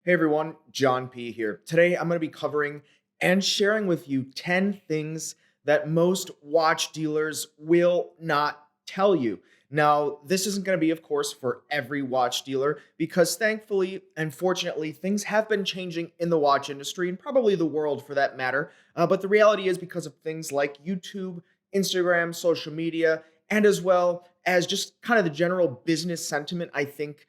Hey everyone, John P here. Today I'm going to be covering and sharing with you 10 things that most watch dealers will not tell you. Now, this isn't going to be, of course, for every watch dealer because thankfully and fortunately, things have been changing in the watch industry and probably the world for that matter. But the reality is because of things like YouTube, Instagram, social media, and as well as just kind of the general business sentiment, I think,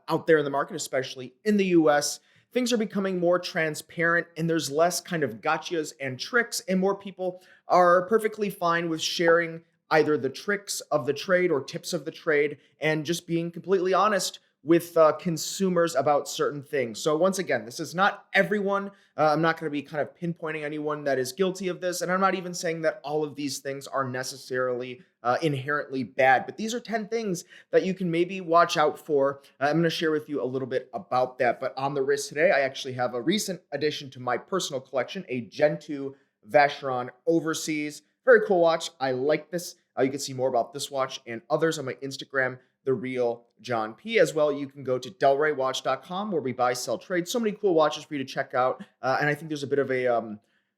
out there in the market, especially in the US, things are becoming more transparent and there's less kind of gotchas and tricks, and more people are perfectly fine with sharing either the tricks of the trade or tips of the trade and just being completely honest with consumers about certain things. So, once again, this is not everyone. I'm not going to be kind of pinpointing anyone that is guilty of this. And I'm not even saying that all of these things are necessarily inherently bad, but these are 10 things that you can maybe watch out for. I'm going to share with you a little bit about that. But on the wrist today, I actually have a recent addition to my personal collection, a Gen 2 Vacheron Overseas. Very cool watch. I like this. You can see more about this watch and others on my Instagram, The Real John P. As well, you can go to delraywatch.com where we buy, sell, trade. So many cool watches for you to check out. And I think there's a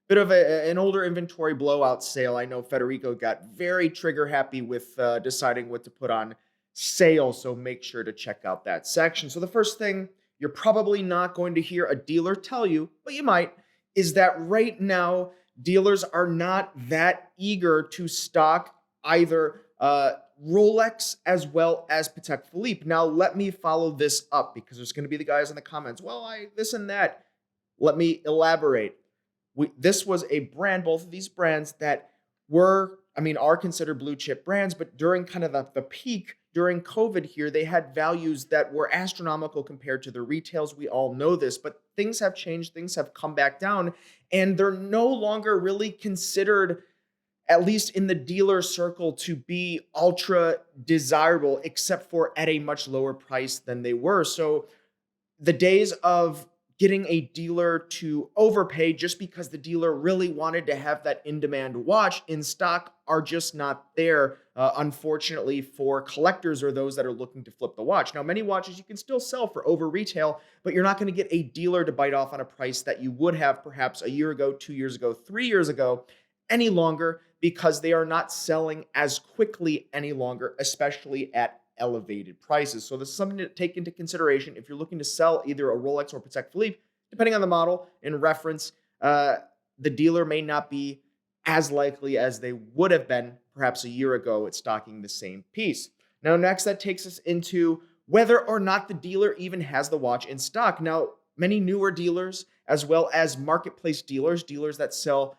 an older inventory blowout sale. I know Federico got very trigger happy with deciding what to put on sale, so make sure to check out that section. So the first thing you're probably not going to hear a dealer tell you, but you might, is that right now dealers are not that eager to stock either Rolex as well as Patek Philippe. Now let me follow this up because there's going to be the guys in the comments. Well, I this and that. Let me elaborate. This was a brand, both of these brands that are considered blue chip brands, but during kind of the peak during COVID here, they had values that were astronomical compared to the retails. We all know this, but things have changed, things have come back down, and they're no longer really considered, at least in the dealer circle, to be ultra desirable, except for at a much lower price than they were. So the days of getting a dealer to overpay just because the dealer really wanted to have that in-demand watch in stock are just not there, unfortunately, for collectors or those that are looking to flip the watch. Now, many watches you can still sell for over retail, but you're not going to get a dealer to bite off on a price that you would have perhaps a year ago, 2 years ago, 3 years ago, any longer, because they are not selling as quickly any longer, especially at elevated prices. So this is something to take into consideration if you're looking to sell either a Rolex or Patek Philippe, depending on the model in reference. The dealer may not be as likely as they would have been perhaps a year ago at stocking the same piece. Now, next, that takes us into whether or not the dealer even has the watch in stock. Now, many newer dealers, as well as marketplace dealers, dealers that sell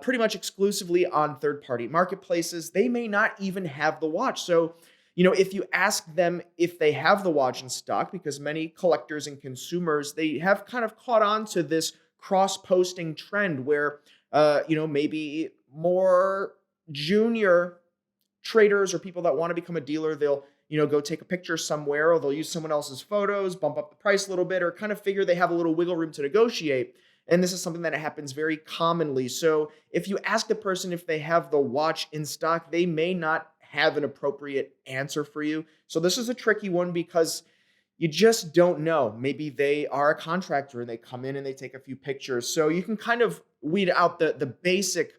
pretty much exclusively on third-party marketplaces, they may not even have the watch. So, if you ask them if they have the watch in stock, because many collectors and consumers, they have kind of caught on to this cross-posting trend where, maybe more junior traders or people that want to become a dealer, they'll, go take a picture somewhere, or they'll use someone else's photos, bump up the price a little bit, or kind of figure they have a little wiggle room to negotiate. And this is something that happens very commonly. So if you ask the person if they have the watch in stock, they may not have an appropriate answer for you. So this is a tricky one because you just don't know. Maybe they are a contractor and they come in and they take a few pictures. So you can kind of weed out the basic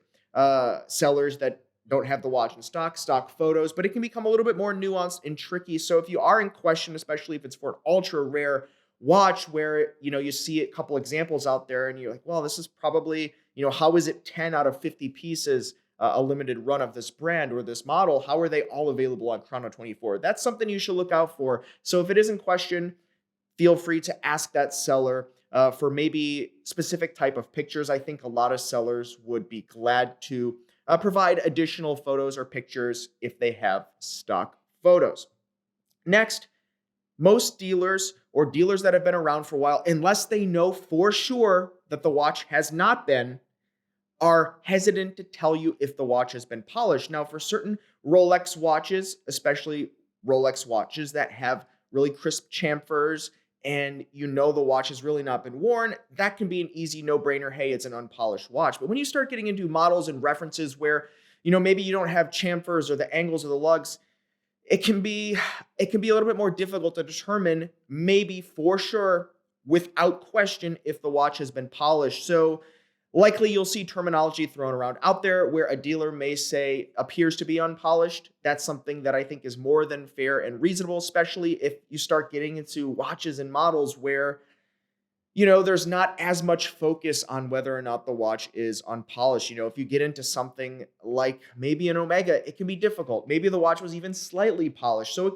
sellers that don't have the watch in stock photos, but it can become a little bit more nuanced and tricky. So if you are in question, especially if it's for an ultra rare watch where, you see a couple examples out there and you're like, well, this is probably, how is it 10 out of 50 pieces, a limited run of this brand or this model? How are they all available on Chrono 24? That's something you should look out for. So if it is in question, feel free to ask that seller for maybe specific type of pictures. I think a lot of sellers would be glad to provide additional photos or pictures if they have stock photos. Next, most dealers or dealers that have been around for a while, unless they know for sure that the watch has not been, are hesitant to tell you if the watch has been polished. Now, for certain Rolex watches, especially Rolex watches that have really crisp chamfers and the watch has really not been worn, that can be an easy no-brainer. Hey, it's an unpolished watch. But when you start getting into models and references where, maybe you don't have chamfers or the angles or the lugs, it can be a little bit more difficult to determine maybe for sure without question if the watch has been polished. So likely you'll see terminology thrown around out there where a dealer may say appears to be unpolished. That's something that I think is more than fair and reasonable, especially if you start getting into watches and models where there's not as much focus on whether or not the watch is unpolished. If you get into something like maybe an Omega, it can be difficult. Maybe the watch was even slightly polished. So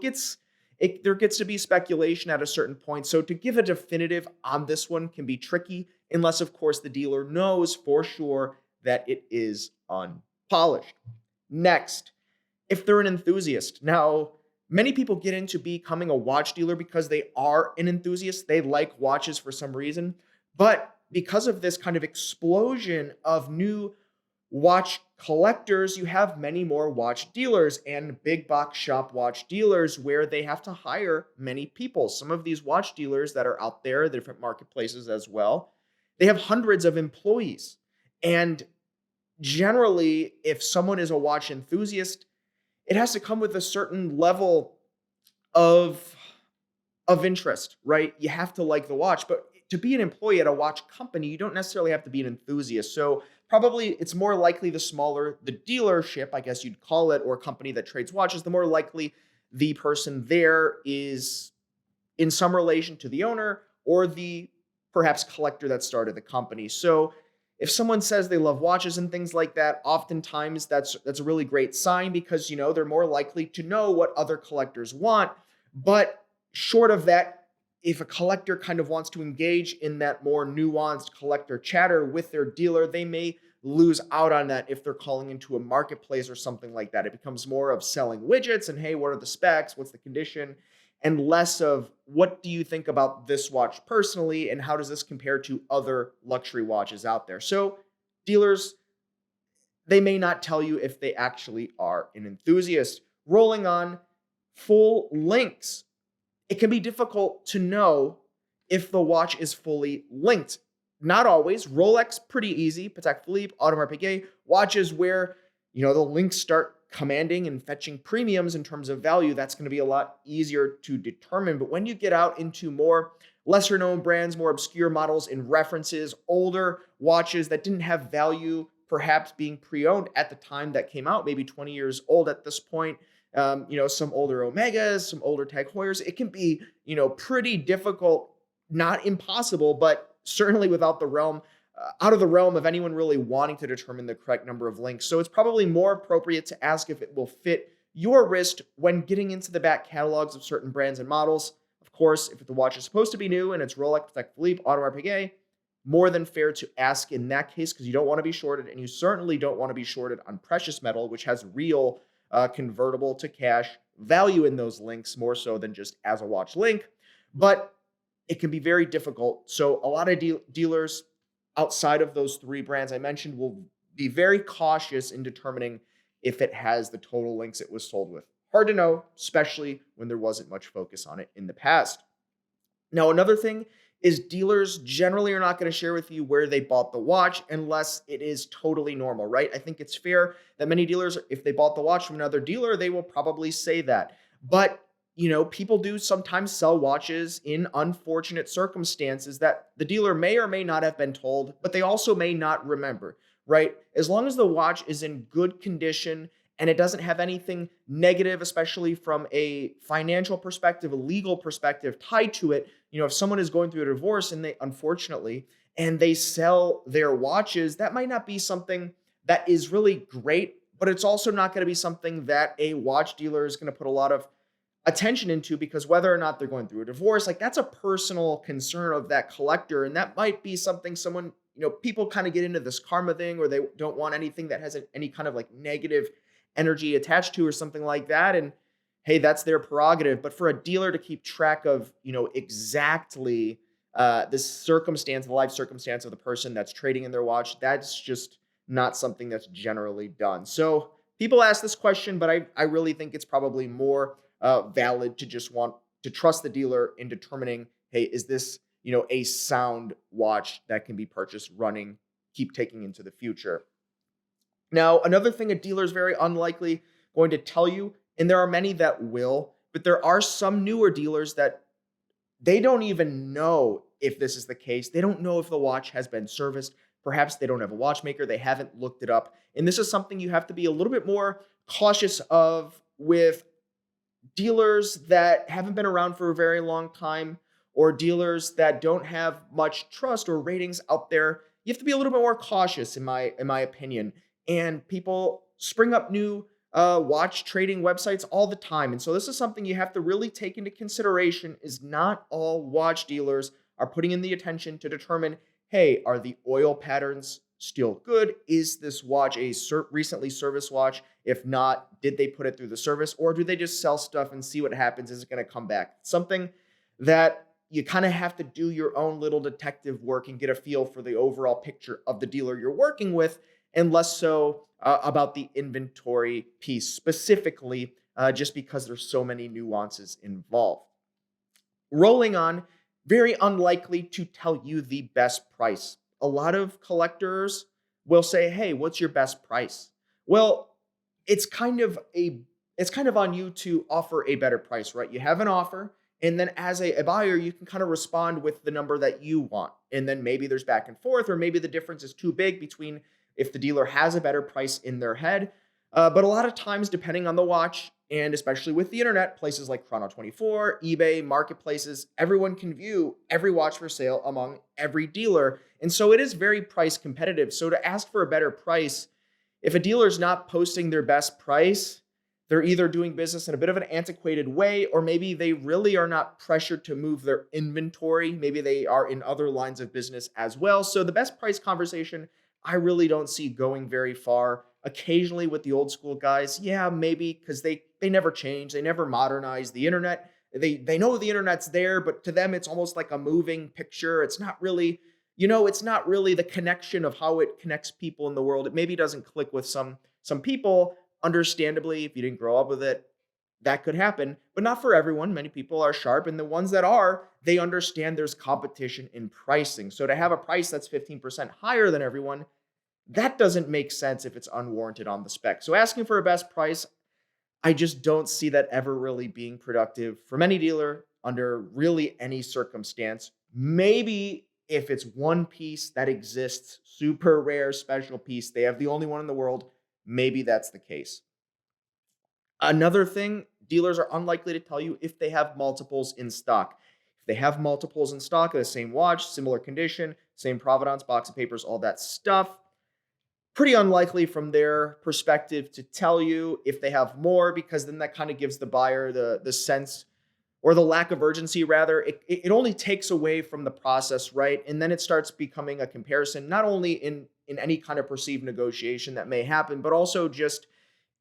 there gets to be speculation at a certain point. So to give a definitive on this one can be tricky, unless of course the dealer knows for sure that it is unpolished. Next, if they're an enthusiast. Now, many people get into becoming a watch dealer because they are an enthusiast. They like watches for some reason. But because of this kind of explosion of new watch collectors, you have many more watch dealers and big box shop watch dealers where they have to hire many people. Some of these watch dealers that are out there, the different marketplaces as well, they have hundreds of employees. And generally, if someone is a watch enthusiast, it has to come with a certain level of interest, right? You have to like the watch, but to be an employee at a watch company, you don't necessarily have to be an enthusiast. So probably it's more likely the smaller the dealership, I guess you'd call it, or company that trades watches, the more likely the person there is in some relation to the owner or the perhaps collector that started the company. So if someone says they love watches and things like that, oftentimes that's a really great sign because they're more likely to know what other collectors want. But short of that, if a collector kind of wants to engage in that more nuanced collector chatter with their dealer, they may lose out on that if they're calling into a marketplace or something like that. It becomes more of selling widgets and, hey, what are the specs? What's the condition? And less of what do you think about this watch personally and how does this compare to other luxury watches out there? So dealers, they may not tell you if they actually are an enthusiast. Rolling on full links. It can be difficult to know if the watch is fully linked. Not always. Rolex, pretty easy. Patek Philippe, Audemars Piguet, watches where, the links start commanding and fetching premiums in terms of value. That's going to be a lot easier to determine. But when you get out into more lesser known brands, more obscure models and references, older watches that didn't have value, perhaps being pre-owned at the time that came out, maybe 20 years old at this point, some older Omegas, some older Tag Heuers, it can be, pretty difficult, not impossible, but certainly out of the realm of anyone really wanting to determine the correct number of links. So it's probably more appropriate to ask if it will fit your wrist when getting into the back catalogs of certain brands and models. Of course, if the watch is supposed to be new and it's Rolex, Patek Philippe, Audemars Piguet, more than fair to ask in that case because you don't want to be shorted, and you certainly don't want to be shorted on precious metal, which has real convertible to cash value in those links more so than just as a watch link. But it can be very difficult. So a lot of dealers outside of those three brands I mentioned will be very cautious in determining if it has the total links it was sold with. Hard to know, especially when there wasn't much focus on it in the past. Now, another thing is dealers generally are not going to share with you where they bought the watch unless it is totally normal, right? I think it's fair that many dealers, if they bought the watch from another dealer, they will probably say that. But people do sometimes sell watches in unfortunate circumstances that the dealer may or may not have been told, but they also may not remember, right? As long as the watch is in good condition and it doesn't have anything negative, especially from a financial perspective, a legal perspective tied to it. If someone is going through a divorce and they sell their watches, that might not be something that is really great, but it's also not going to be something that a watch dealer is going to put a lot of attention into because whether or not they're going through a divorce, like that's a personal concern of that collector. And that might be something people kind of get into this karma thing or they don't want anything that has any kind of like negative energy attached to or something like that. And hey, that's their prerogative. But for a dealer to keep track of, exactly the life circumstance of the person that's trading in their watch, that's just not something that's generally done. So people ask this question, but I really think it's probably more valid to just want to trust the dealer in determining, hey, is this, a sound watch that can be purchased running, keep taking into the future. Now, another thing a dealer is very unlikely going to tell you, and there are many that will, but there are some newer dealers that they don't even know if this is the case. They don't know if the watch has been serviced. Perhaps they don't have a watchmaker. They haven't looked it up. And this is something you have to be a little bit more cautious of with dealers that haven't been around for a very long time or dealers that don't have much trust or ratings out there. You have to be a little bit more cautious in my opinion. And people spring up new watch trading websites all the time. And so this is something you have to really take into consideration is not all watch dealers are putting in the attention to determine, hey, are the oil patterns still good? Is this watch a recently serviced watch? If not, did they put it through the service or do they just sell stuff and see what happens? Is it going to come back? Something that you kind of have to do your own little detective work and get a feel for the overall picture of the dealer you're working with, and less so about the inventory piece specifically, just because there's so many nuances involved. Rolling on, very unlikely to tell you the best price. A lot of collectors will say, "Hey, what's your best price?" Well, it's kind of a it's kind of on you to offer a better price, right? You have an offer, and then as a buyer, you can kind of respond with the number that you want. And then maybe there's back and forth, or maybe the difference is too big between if the dealer has a better price in their head. But a lot of times, depending on the watch, and especially with the internet, places like Chrono24, eBay, marketplaces, everyone can view every watch for sale among every dealer. And so it is very price competitive. So to ask for a better price, if a dealer's not posting their best price, they're either doing business in a bit of an antiquated way, or maybe they really are not pressured to move their inventory. Maybe they are in other lines of business as well. So the best price conversation, I really don't see going very far. Occasionally with the old school guys, yeah, maybe because they never change, they never modernize the internet. They know the internet's there, but to them it's almost like a moving picture. It's not really, it's not really the connection of how it connects people in the world. It maybe doesn't click with some people. Understandably, if you didn't grow up with it, that could happen, but not for everyone. Many people are sharp, and the ones that are, they understand there's competition in pricing. So to have a price that's 15% higher than everyone, that doesn't make sense if it's unwarranted on the spec. So asking for a best price, I just don't see that ever really being productive from any dealer under really any circumstance. Maybe if it's one piece that exists, super rare, special piece, they have the only one in the world, maybe that's the case. Another thing, dealers are unlikely to tell you if they have multiples in stock. If they have multiples in stock of the same watch, similar condition, same provenance, box of papers, all that stuff, pretty unlikely from their perspective to tell you if they have more, because then that kind of gives the buyer the sense, or the lack of urgency rather. It only takes away from the process, right? And then it starts becoming a comparison, not only in any kind of perceived negotiation that may happen, but also just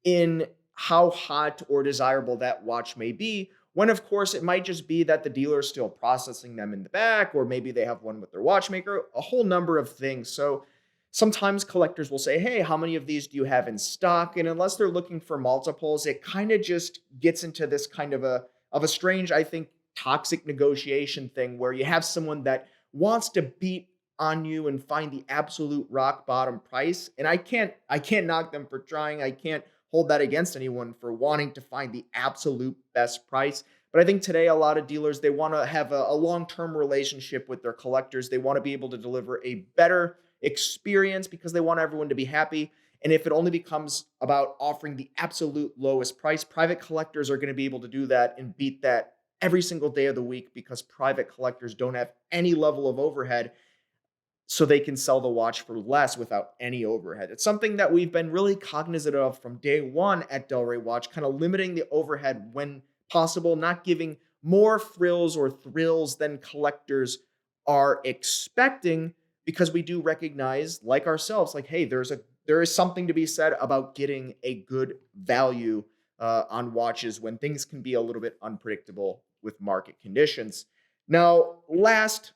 in how hot or desirable that watch may be. When, of course, it might just be that the dealer is still processing them in the back, or maybe they have one with their watchmaker, a whole number of things. So sometimes collectors will say, "Hey, how many of these do you have in stock?" And unless they're looking for multiples, it kind of just gets into this kind of a strange, I think, toxic negotiation thing where you have someone that wants to beat on you and find the absolute rock bottom price. And I can't knock them for trying. I can't hold that against anyone for wanting to find the absolute best price. But I think today a lot of dealers, they want to have a long-term relationship with their collectors. They want to be able to deliver a better experience because they want everyone to be happy. And if it only becomes about offering the absolute lowest price, private collectors are going to be able to do that and beat that every single day of the week, because private collectors don't have any level of overhead, so they can sell the watch for less without any overhead. It's something that we've been really cognizant of from day one at Delray Watch, kind of limiting the overhead when possible, not giving more frills or thrills than collectors are expecting, because we do recognize, like ourselves, like, hey, there is something to be said about getting a good value on watches when things can be a little bit unpredictable with market conditions. Now, last,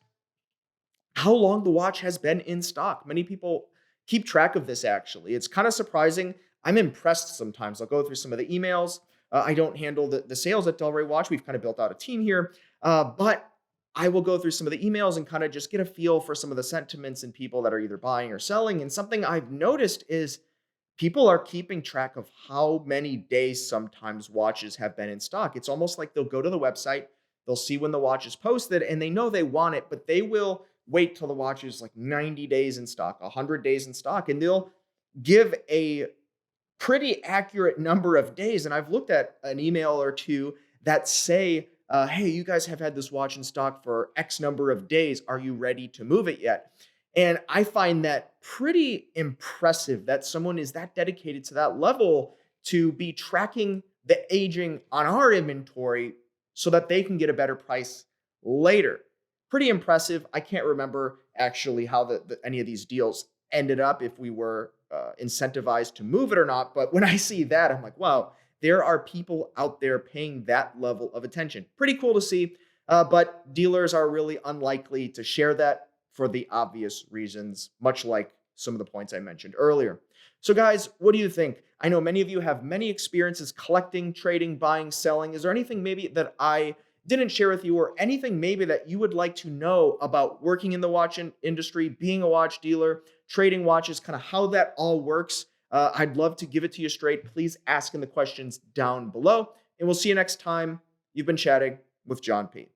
how long the watch has been in stock. Many people keep track of this actually. It's kind of surprising. I'm impressed sometimes. I'll go through some of the emails. I don't handle the sales at Delray Watch. We've kind of built out a team here. But I will go through some of the emails and kind of just get a feel for some of the sentiments in people that are either buying or selling. And something I've noticed is people are keeping track of how many days sometimes watches have been in stock. It's almost like they'll go to the website, They'll see when the watch is posted and they know they want it, but they will wait till the watch is like 90 days in stock, 100 days in stock, and they'll give a pretty accurate number of days. And I've looked at an email or two that say, hey, you guys have had this watch in stock for X number of days. Are you ready to move it yet? And I find that pretty impressive that someone is that dedicated to that level to be tracking the aging on our inventory so that they can get a better price later. Pretty impressive. I can't remember actually how any of these deals ended up, if we were incentivized to move it or not. But when I see that, I'm like, wow, there are people out there paying that level of attention. Pretty cool to see. But dealers are really unlikely to share that for the obvious reasons, much like some of the points I mentioned earlier. So, guys, what do you think? I know many of you have many experiences collecting, trading, buying, selling. Is there anything maybe that I didn't share with you, or anything maybe that you would like to know about working in the watch industry, being a watch dealer, trading watches, kind of how that all works? I'd love to give it to you straight. Please ask in the questions down below, and we'll see you next time. You've been chatting with John P.